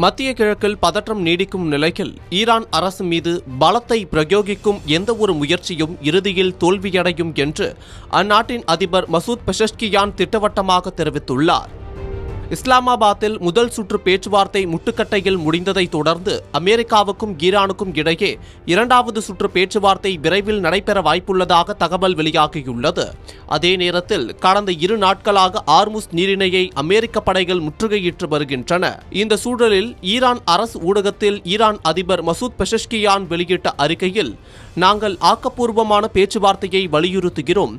மத்திய கிழக்கில் பதற்றம் நீடிக்கும் நிலையில் ஈரான் அரசு மீது பலத்தை பிரயோகிக்கும் எந்தவொரு முயற்சியும் இறுதியில் தோல்வியடையும் என்று அந்நாட்டின் அதிபர் மசூத் பெஷஷ்கியான் திட்டவட்டமாக தெரிவித்துள்ளார். இஸ்லாமாபாத்தில் முதல் சுற்று பேச்சுவார்த்தை முட்டுக்கட்டையில் முடிந்ததை தொடர்ந்து அமெரிக்காவுக்கும் ஈரானுக்கும் இடையே இரண்டாவது சுற்று பேச்சுவார்த்தை விரைவில் நடைபெற வாய்ப்புள்ளதாக தகவல் வெளியாகியுள்ளது. அதே நேரத்தில் கடந்த 2 நாட்களாக ஆர்முஸ் நீரிணையை அமெரிக்க படைகள் முற்றுகையிட்டு வருகின்றன. இந்த சூழலில் ஈரான் அரசு ஊடகத்தில் ஈரான் அதிபர் மசூத் பெஷஷ்கியான் வெளியிட்ட அறிக்கையில், நாங்கள் ஆக்கப்பூர்வமான பேச்சுவார்த்தையை வலியுறுத்துகிறோம்,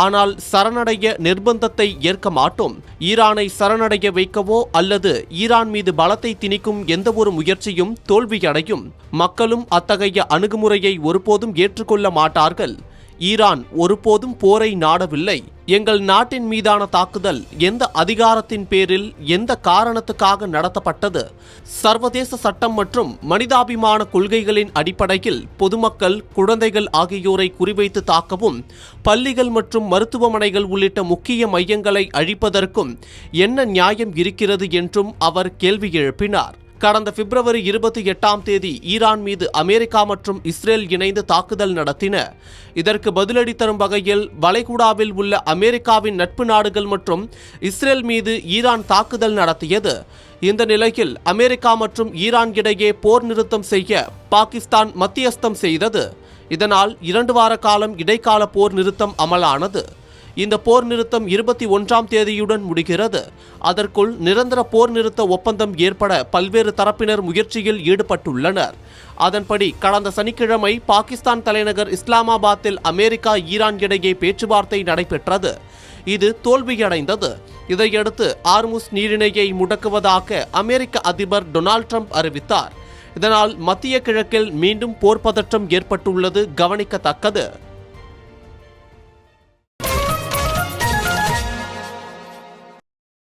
ஆனால் சரணடைய நிர்பந்தத்தை ஏற்க மாட்டோம். ஈரானை சரணடைய வைக்கவோ அல்லது ஈரான் மீது பலத்தை திணிக்கும் எந்தவொரு முயற்சியும் தோல்வியடையும். மக்களும் அத்தகைய அணுகுமுறையை ஒருபோதும் ஏற்றுக்கொள்ள மாட்டார்கள். ஈரான் ஒருபோதும் போரை நாடவில்லை. எங்கள் நாட்டின் மீதான தாக்குதல் எந்த அதிகாரத்தின் பேரில் எந்த காரணத்துக்காக நடத்தப்பட்டது? சர்வதேச சட்டம் மற்றும் மனிதாபிமான கொள்கைகளின் அடிப்படையில் பொதுமக்கள், குழந்தைகள் ஆகியோரை குறிவைத்து தாக்கவும், பள்ளிகள் மற்றும் மருத்துவமனைகள் உள்ளிட்ட முக்கிய மையங்களை அழிப்பதற்கும் என்ன நியாயம் இருக்கிறது என்றும் அவர் கேள்வி எழுப்பினார். கடந்த பிப்ரவரி 28ஆம் தேதி ஈரான் மீது அமெரிக்கா மற்றும் இஸ்ரேல் இணைந்து தாக்குதல் நடத்தின. இதற்கு பதிலடி தரும் வகையில் வளைகுடாவில் உள்ள அமெரிக்காவின் நட்பு நாடுகள் மற்றும் இஸ்ரேல் மீது ஈரான் தாக்குதல் நடத்தியது. இந்த நிலையில் அமெரிக்கா மற்றும் ஈரான் இடையே போர் நிறுத்தம் செய்ய பாகிஸ்தான் மத்தியஸ்தம் செய்தது. இதனால் 2 வார காலம் இடைக்கால போர் நிறுத்தம் அமலானது. இந்த போர் நிறுத்தம் 21ஆம் தேதியுடன் முடிகிறது. அதற்குள் நிரந்தர போர் நிறுத்த ஒப்பந்தம் ஏற்பட பல்வேறு தரப்பினர் முயற்சியில் ஈடுபட்டுள்ளனர். அதன்படி கடந்த சனிக்கிழமை பாகிஸ்தான் தலைநகர் இஸ்லாமாபாத்தில் அமெரிக்கா ஈரான் இடையே பேச்சுவார்த்தை நடைபெற்றது. இது தோல்வியடைந்தது. இதையடுத்து ஆர்முஸ் நீரிணையை முடக்குவதாக அமெரிக்க அதிபர் டொனால்ட் ட்ரம்ப் அறிவித்தார். இதனால் மத்திய கிழக்கில் மீண்டும் போர் பதற்றம் ஏற்பட்டுள்ளது கவனிக்கத்தக்கது.